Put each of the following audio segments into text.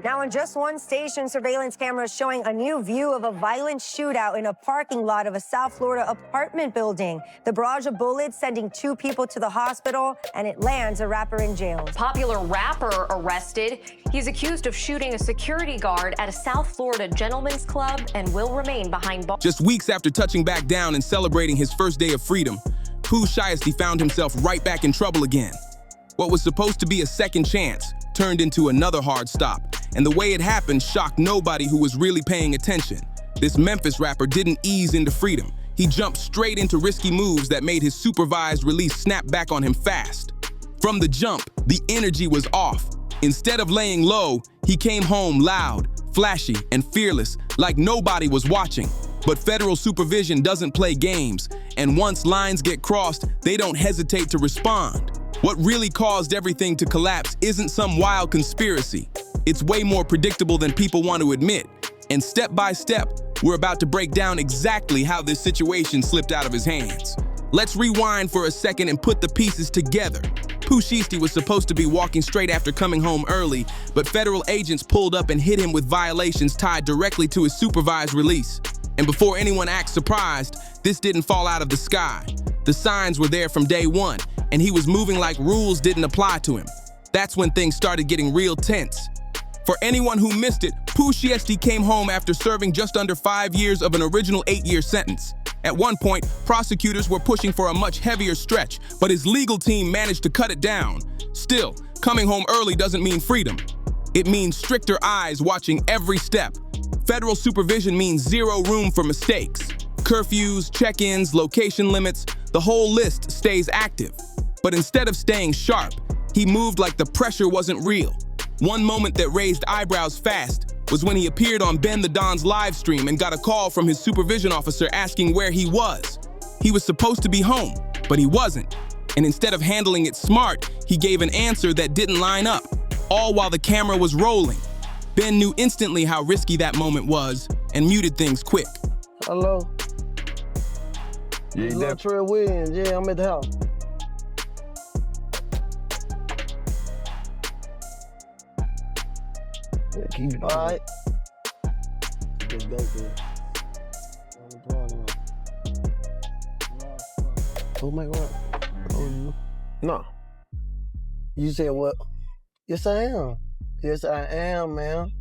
Now, on just one station, surveillance cameras showing a new view of a violent shootout in a parking lot of a South Florida apartment building. The barrage of bullets sending 2 people to the hospital, and it lands a rapper in jail. Popular rapper arrested. He's accused of shooting a security guard at a South Florida gentleman's club and will remain behind bars. Just weeks after touching back down and celebrating his first day of freedom, Pooh Shiesty found himself right back in trouble again. What was supposed to be a second chance turned into another hard stop, and the way it happened shocked nobody who was really paying attention. This Memphis rapper didn't ease into freedom. He jumped straight into risky moves that made his supervised release snap back on him fast. From the jump, the energy was off. Instead of laying low, he came home loud, flashy, and fearless, like nobody was watching. But federal supervision doesn't play games, and once lines get crossed, they don't hesitate to respond. What really caused everything to collapse isn't some wild conspiracy. It's way more predictable than people want to admit. And step by step, we're about to break down exactly how this situation slipped out of his hands. Let's rewind for a second and put the pieces together. Pooh Shiesty was supposed to be walking straight after coming home early, but federal agents pulled up and hit him with violations tied directly to his supervised release. And before anyone acts surprised, this didn't fall out of the sky. The signs were there from day one, and he was moving like rules didn't apply to him. That's when things started getting real tense. For anyone who missed it, Pooh Shiesty came home after serving just under 5 years of an original 8-year sentence. At one point, prosecutors were pushing for a much heavier stretch, but his legal team managed to cut it down. Still, coming home early doesn't mean freedom. It means stricter eyes watching every step. Federal supervision means zero room for mistakes. Curfews, check-ins, location limits, the whole list stays active. But instead of staying sharp, he moved like the pressure wasn't real. One moment that raised eyebrows fast was when he appeared on Ben the Don's Livestream and got a call from his supervision officer asking where he was. He was supposed to be home, but he wasn't. And instead of handling it smart, he gave an answer that didn't line up, all while the camera was rolling. Ben knew instantly how risky that moment was and muted things quick. Hello? Yeah, you there? Trey Williams. Yeah, I'm at the house. Yeah, keep it. All right. Just back there. Oh my God. Oh, No. you said what? Yes, I am. Yes, I am, man.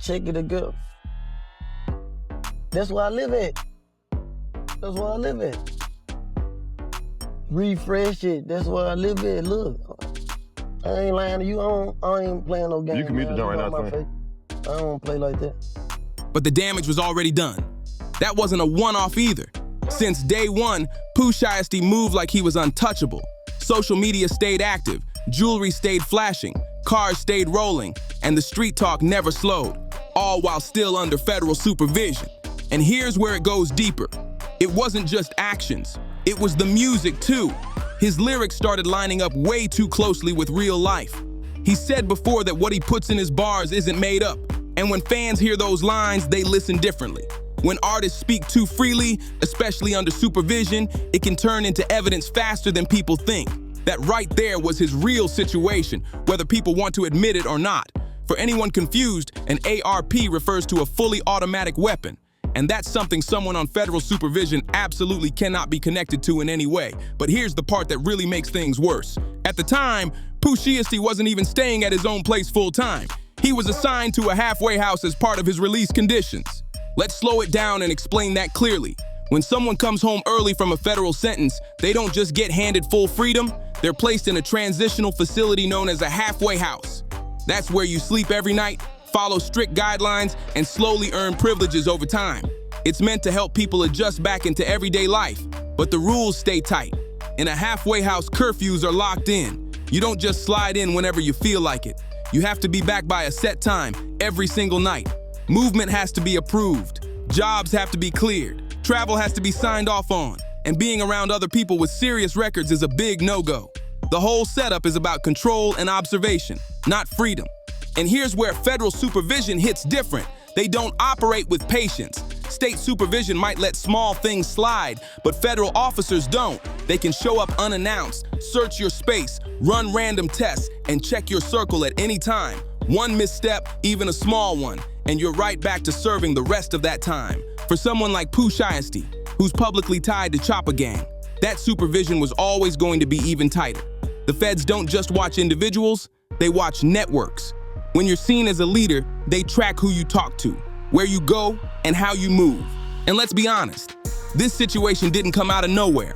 Check it again. That's where I live at. That's where I live at. Refresh it. That's where I live at. Look. I ain't lying to you. I ain't playing no game. You can mute the joint right now, son. I don't want to play like that. But the damage was already done. That wasn't a one-off either. Since day one, Pooh Shiesty moved like he was untouchable. Social media stayed active, jewelry stayed flashing, cars stayed rolling, and the street talk never slowed, all while still under federal supervision. And here's where it goes deeper. It wasn't just actions, it was the music too. His lyrics started lining up way too closely with real life. He said before that what he puts in his bars isn't made up, and when fans hear those lines, they listen differently. When artists speak too freely, especially under supervision, it can turn into evidence faster than people think. That right there was his real situation, whether people want to admit it or not. For anyone confused, an ARP refers to a fully automatic weapon. And that's something someone on federal supervision absolutely cannot be connected to in any way. But here's the part that really makes things worse. At the time, Pooh Shiesty wasn't even staying at his own place full-time. He was assigned to a halfway house as part of his release conditions. Let's slow it down and explain that clearly. When someone comes home early from a federal sentence, they don't just get handed full freedom, they're placed in a transitional facility known as a halfway house. That's where you sleep every night, follow strict guidelines, and slowly earn privileges over time. It's meant to help people adjust back into everyday life, but the rules stay tight. In a halfway house, curfews are locked in. You don't just slide in whenever you feel like it. You have to be back by a set time every single night. Movement has to be approved. Jobs have to be cleared. Travel has to be signed off on. And being around other people with serious records is a big no-go. The whole setup is about control and observation, not freedom. And here's where federal supervision hits different. They don't operate with patience. State supervision might let small things slide, but federal officers don't. They can show up unannounced, search your space, run random tests, and check your circle at any time. One misstep, even a small one, and you're right back to serving the rest of that time. For someone like Pooh Shiesty, who's publicly tied to Choppa Gang, that supervision was always going to be even tighter. The feds don't just watch individuals, they watch networks. When you're seen as a leader, they track who you talk to, where you go, and how you move. And let's be honest, this situation didn't come out of nowhere.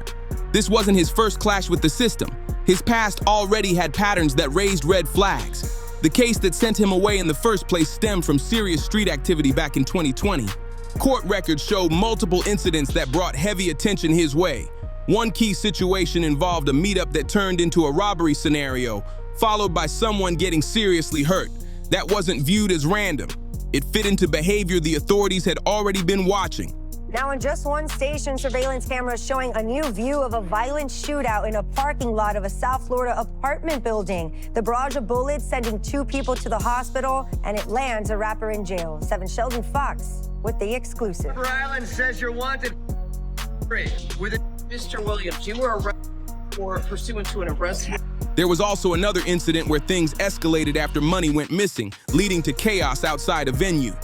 This wasn't his first clash with the system. His past already had patterns that raised red flags. The case that sent him away in the first place stemmed from serious street activity back in 2020. Court records showed multiple incidents that brought heavy attention his way. One key situation involved a meetup that turned into a robbery scenario, followed by someone getting seriously hurt. That wasn't viewed as random. It fit into behavior the authorities had already been watching. Now, in just one station, surveillance cameras showing a new view of a violent shootout in a parking lot of a South Florida apartment building. The barrage of bullets sending 2 people to the hospital, and it lands a rapper in jail. 7 Sheldon Fox with the exclusive. Rhode Island says you're wanted with Mr. Williams, you were arrested for pursuant to an arrest. There was also another incident where things escalated after money went missing, leading to chaos outside a venue.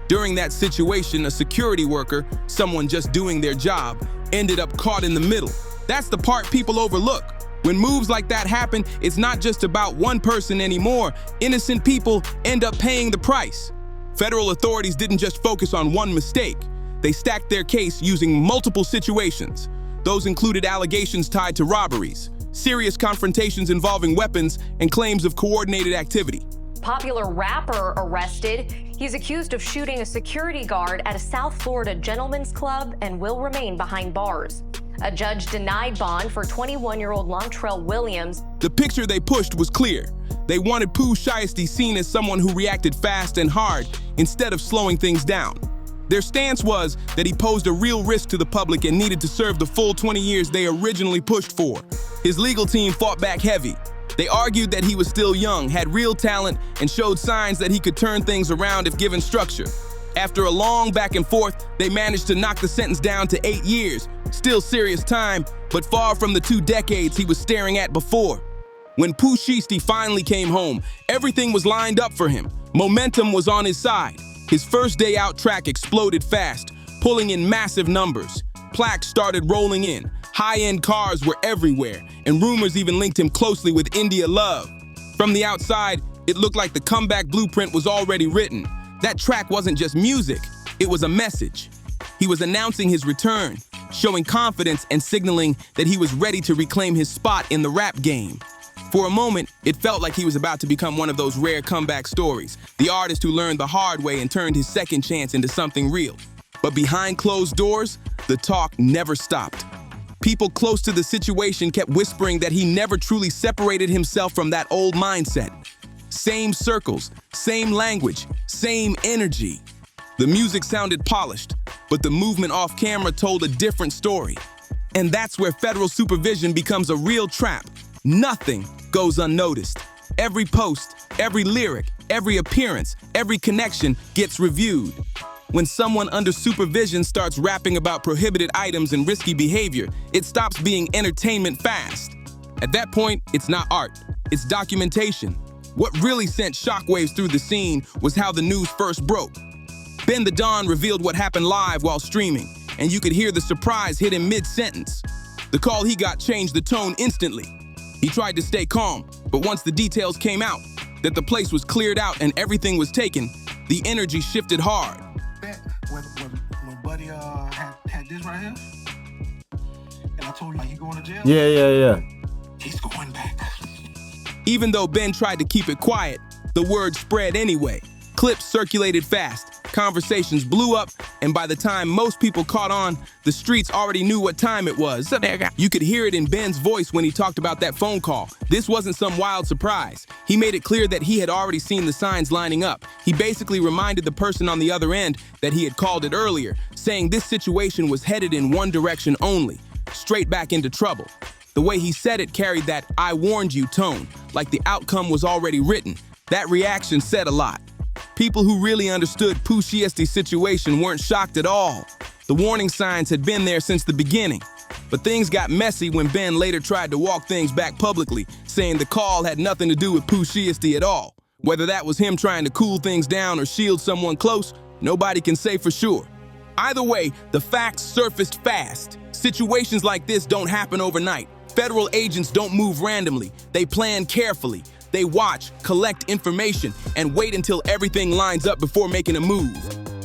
During that situation, a security worker, someone just doing their job, ended up caught in the middle. That's the part people overlook. When moves like that happen, it's not just about one person anymore. Innocent people end up paying the price. Federal authorities didn't just focus on one mistake. They stacked their case using multiple situations. Those included allegations tied to robberies, serious confrontations involving weapons, and claims of coordinated activity. Popular rapper arrested. He's accused of shooting a security guard at a South Florida gentlemen's club and will remain behind bars. A judge denied bond for 21-year-old Lontrell Williams. The picture they pushed was clear. They wanted Pooh Shiesty seen as someone who reacted fast and hard instead of slowing things down. Their stance was that he posed a real risk to the public and needed to serve the full 20 years they originally pushed for. His legal team fought back heavy. They argued that he was still young, had real talent, and showed signs that he could turn things around if given structure. After a long back and forth, they managed to knock the sentence down to 8 years. Still serious time, but far from the 2 decades he was staring at before. When Pooh Shiesty finally came home, everything was lined up for him. Momentum was on his side. His first day out track exploded fast, pulling in massive numbers. Plaques started rolling in. High-end cars were everywhere, and rumors even linked him closely with India Love. From the outside, it looked like the comeback blueprint was already written. That track wasn't just music, it was a message. He was announcing his return, showing confidence and signaling that he was ready to reclaim his spot in the rap game. For a moment, it felt like he was about to become one of those rare comeback stories, the artist who learned the hard way and turned his second chance into something real. But behind closed doors, the talk never stopped. People close to the situation kept whispering that he never truly separated himself from that old mindset. Same circles, same language, same energy. The music sounded polished, but the movement off camera told a different story. And that's where federal supervision becomes a real trap. Nothing goes unnoticed. Every post, every lyric, every appearance, every connection gets reviewed. When someone under supervision starts rapping about prohibited items and risky behavior, it stops being entertainment fast. At that point, it's not art, it's documentation. What really sent shockwaves through the scene was how the news first broke. Ben the Don revealed what happened live while streaming, and you could hear the surprise hit him mid-sentence. The call he got changed the tone instantly. He tried to stay calm, but once the details came out, that the place was cleared out and everything was taken, the energy shifted hard. When Buddy had this right here, and I told you he going to jail. Yeah. He's going back. Even though Ben tried to keep it quiet, the word spread anyway. Clips circulated fast, conversations blew up, and by the time most people caught on, the streets already knew what time it was. You could hear it in Ben's voice when he talked about that phone call. This wasn't some wild surprise. He made it clear that he had already seen the signs lining up. He basically reminded the person on the other end that he had called it earlier, saying this situation was headed in one direction only, straight back into trouble. The way he said it carried that "I warned you" tone, like the outcome was already written. That reaction said a lot. People who really understood Pooh Shiesty's situation weren't shocked at all. The warning signs had been there since the beginning. But things got messy when Ben later tried to walk things back publicly, saying the call had nothing to do with Pooh Shiesty at all. Whether that was him trying to cool things down or shield someone close, nobody can say for sure. Either way, the facts surfaced fast. Situations like this don't happen overnight. Federal agents don't move randomly. They plan carefully. They watch, collect information, and wait until everything lines up before making a move.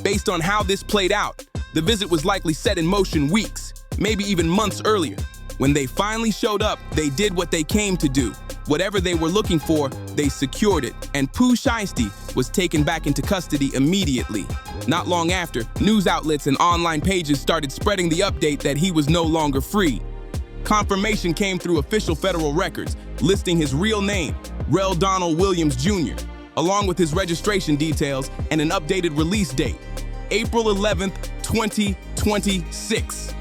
Based on how this played out, the visit was likely set in motion weeks, maybe even months earlier. When they finally showed up, they did what they came to do. Whatever they were looking for, they secured it, and Pooh Shiesty was taken back into custody immediately. Not long after, news outlets and online pages started spreading the update that he was no longer free. Confirmation came through official federal records, listing his real name, Rel Donald Williams Jr., along with his registration details and an updated release date, April 11th, 2026.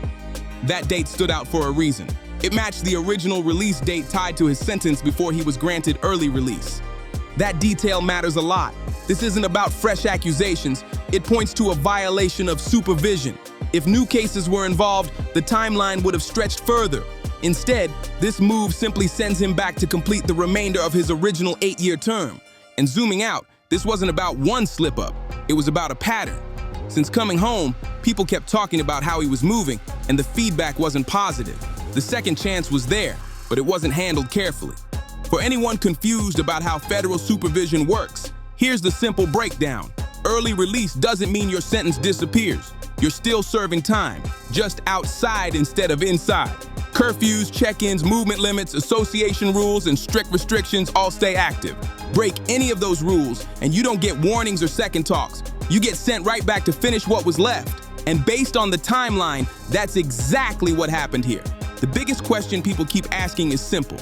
That date stood out for a reason. It matched the original release date tied to his sentence before he was granted early release. That detail matters a lot. This isn't about fresh accusations. It points to a violation of supervision. If new cases were involved, the timeline would have stretched further. Instead, this move simply sends him back to complete the remainder of his original 8-year term. And zooming out, this wasn't about one slip-up. It was about a pattern. Since coming home, people kept talking about how he was moving, and the feedback wasn't positive. The second chance was there, but it wasn't handled carefully. For anyone confused about how federal supervision works, here's the simple breakdown. Early release doesn't mean your sentence disappears. You're still serving time, just outside instead of inside. Curfews, check-ins, movement limits, association rules, and strict restrictions all stay active. Break any of those rules, and you don't get warnings or second talks. You get sent right back to finish what was left. And based on the timeline, that's exactly what happened here. The biggest question people keep asking is simple.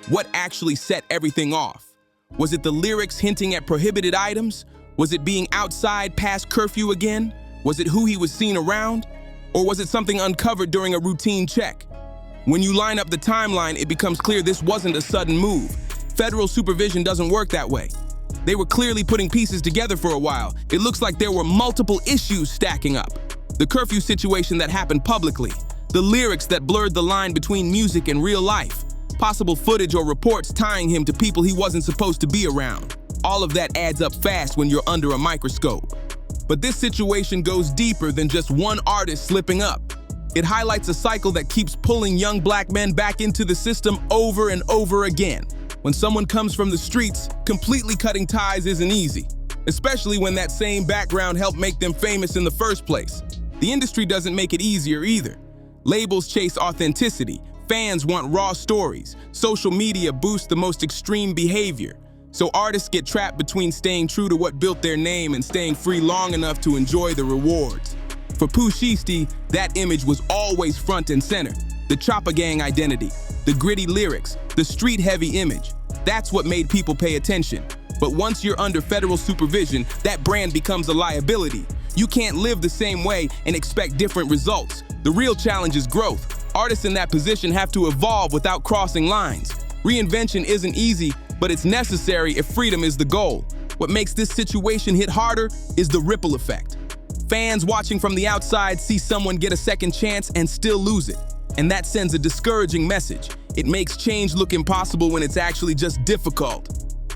What actually set everything off? Was it the lyrics hinting at prohibited items? Was it being outside past curfew again? Was it who he was seen around? Or was it something uncovered during a routine check? When you line up the timeline, it becomes clear this wasn't a sudden move. Federal supervision doesn't work that way. They were clearly putting pieces together for a while. It looks like there were multiple issues stacking up. The curfew situation that happened publicly, the lyrics that blurred the line between music and real life, possible footage or reports tying him to people he wasn't supposed to be around. All of that adds up fast when you're under a microscope. But this situation goes deeper than just one artist slipping up. It highlights a cycle that keeps pulling young black men back into the system over and over again. When someone comes from the streets, completely cutting ties isn't easy, especially when that same background helped make them famous in the first place. The industry doesn't make it easier either. Labels chase authenticity, fans want raw stories, social media boosts the most extreme behavior. So artists get trapped between staying true to what built their name and staying free long enough to enjoy the rewards. For Pooh Shiesty, that image was always front and center. The Chopper Gang identity, the gritty lyrics, the street-heavy image. That's what made people pay attention. But once you're under federal supervision, that brand becomes a liability. You can't live the same way and expect different results. The real challenge is growth. Artists in that position have to evolve without crossing lines. Reinvention isn't easy, but it's necessary if freedom is the goal. What makes this situation hit harder is the ripple effect. Fans watching from the outside see someone get a second chance and still lose it. And that sends a discouraging message. It makes change look impossible when it's actually just difficult.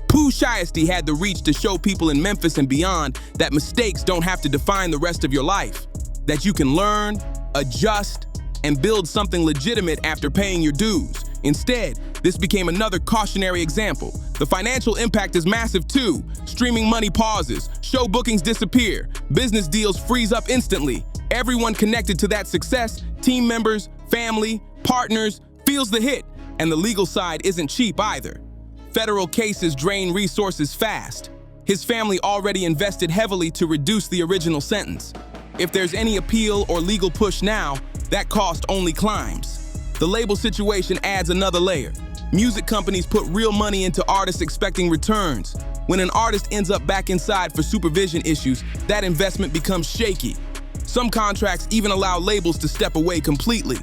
Pooh Shiesty had the reach to show people in Memphis and beyond that mistakes don't have to define the rest of your life. That you can learn, adjust, and build something legitimate after paying your dues. Instead, this became another cautionary example. The financial impact is massive too. Streaming money pauses, show bookings disappear, business deals freeze up instantly. Everyone connected to that success, team members, family, partners, feels the hit, and the legal side isn't cheap either. Federal cases drain resources fast. His family already invested heavily to reduce the original sentence. If there's any appeal or legal push now, that cost only climbs. The label situation adds another layer. Music companies put real money into artists expecting returns. When an artist ends up back inside for supervision issues, that investment becomes shaky. Some contracts even allow labels to step away completely.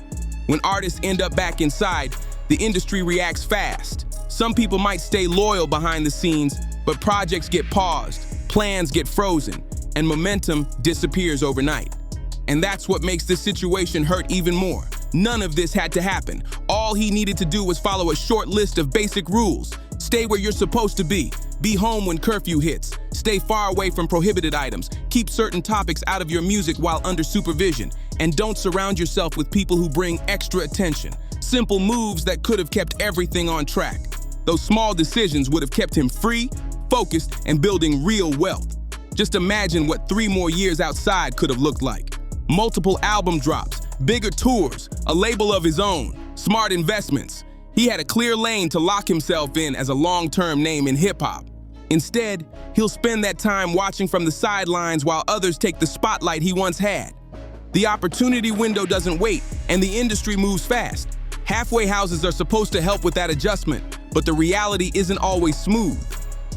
When artists end up back inside, the industry reacts fast. Some people might stay loyal behind the scenes, but projects get paused. plans get frozen, and momentum disappears overnight. And that's what makes this situation hurt even more. None of this had to happen. All he needed to do was follow a short list of basic rules. Stay where you're supposed to be home when curfew hits, stay far away from prohibited items, keep certain topics out of your music while under supervision, and don't surround yourself with people who bring extra attention. Simple moves that could have kept everything on track. Those small decisions would have kept him free, focused, and building real wealth. Just imagine what 3 more years outside could have looked like. Multiple album drops, bigger tours, a label of his own, smart investments. He had a clear lane to lock himself in as a long-term name in hip-hop. Instead, he'll spend that time watching from the sidelines while others take the spotlight he once had. The opportunity window doesn't wait, and the industry moves fast. Halfway houses are supposed to help with that adjustment, but the reality isn't always smooth.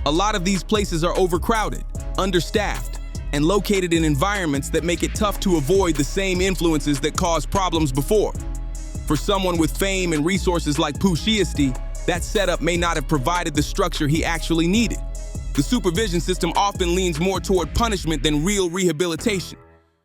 A lot of these places are overcrowded, understaffed, and located in environments that make it tough to avoid the same influences that caused problems before. For someone with fame and resources like Pooh Shiesty, that setup may not have provided the structure he actually needed. The supervision system often leans more toward punishment than real rehabilitation.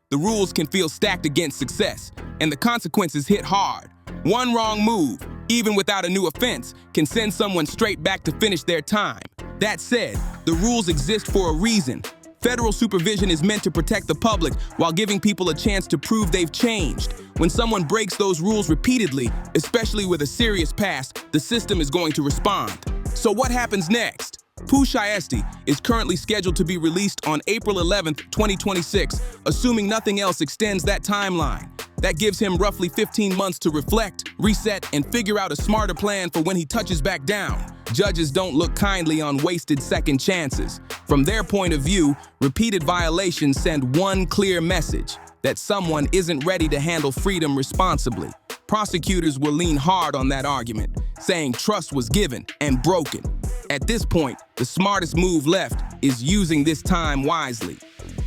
The rules can feel stacked against success, and the consequences hit hard. One wrong move, even without a new offense, can send someone straight back to finish their time. That said, the rules exist for a reason. Federal supervision is meant to protect the public while giving people a chance to prove they've changed. When someone breaks those rules repeatedly, especially with a serious past, the system is going to respond. So what happens next? Pooh Shiesty is currently scheduled to be released on April 11th, 2026, assuming nothing else extends that timeline. That gives him roughly 15 months to reflect, reset, and figure out a smarter plan for when he touches back down. Judges don't look kindly on wasted second chances. From their point of view, repeated violations send one clear message: that someone isn't ready to handle freedom responsibly. Prosecutors will lean hard on that argument, saying trust was given and broken. At this point, the smartest move left is using this time wisely.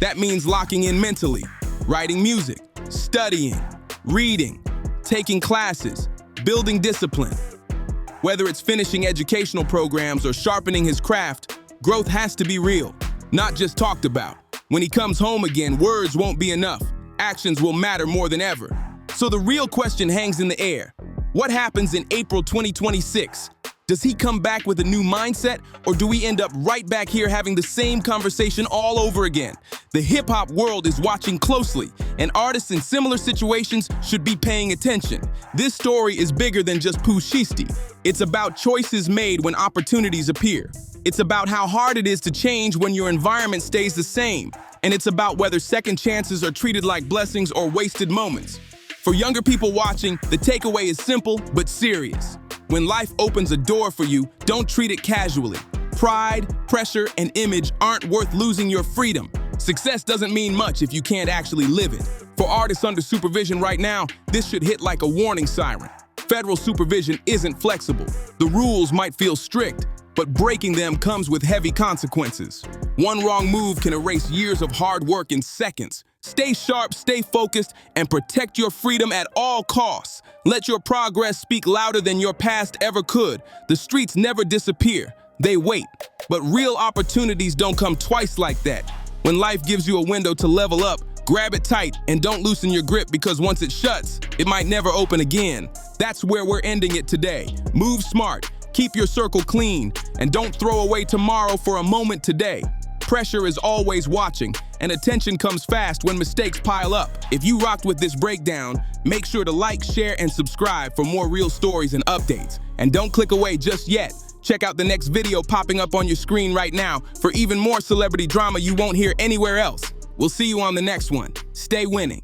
That means locking in mentally, writing music, studying, reading, taking classes, building discipline. Whether it's finishing educational programs or sharpening his craft, growth has to be real, not just talked about. When he comes home again, words won't be enough. Actions will matter more than ever. So the real question hangs in the air. What happens in April 2026? Does he come back with a new mindset, or do we end up right back here having the same conversation all over again? The hip-hop world is watching closely, and artists in similar situations should be paying attention. This story is bigger than just Pooh Shiesty. It's about choices made when opportunities appear. It's about how hard it is to change when your environment stays the same. And it's about whether second chances are treated like blessings or wasted moments. For younger people watching, the takeaway is simple but serious. When life opens a door for you, don't treat it casually. Pride, pressure, and image aren't worth losing your freedom. Success doesn't mean much if you can't actually live it. For artists under supervision right now, this should hit like a warning siren. Federal supervision isn't flexible. The rules might feel strict, but breaking them comes with heavy consequences. One wrong move can erase years of hard work in seconds. Stay sharp, stay focused, and protect your freedom at all costs. Let your progress speak louder than your past ever could. The streets never disappear, they wait. But real opportunities don't come twice like that. When life gives you a window to level up, grab it tight and don't loosen your grip, because once it shuts, it might never open again. That's where we're ending it today. Move smart, keep your circle clean, and don't throw away tomorrow for a moment today. Pressure is always watching, and attention comes fast when mistakes pile up. If you rocked with this breakdown, make sure to like, share, and subscribe for more real stories and updates. And don't click away just yet. Check out the next video popping up on your screen right now for even more celebrity drama you won't hear anywhere else. We'll see you on the next one. Stay winning.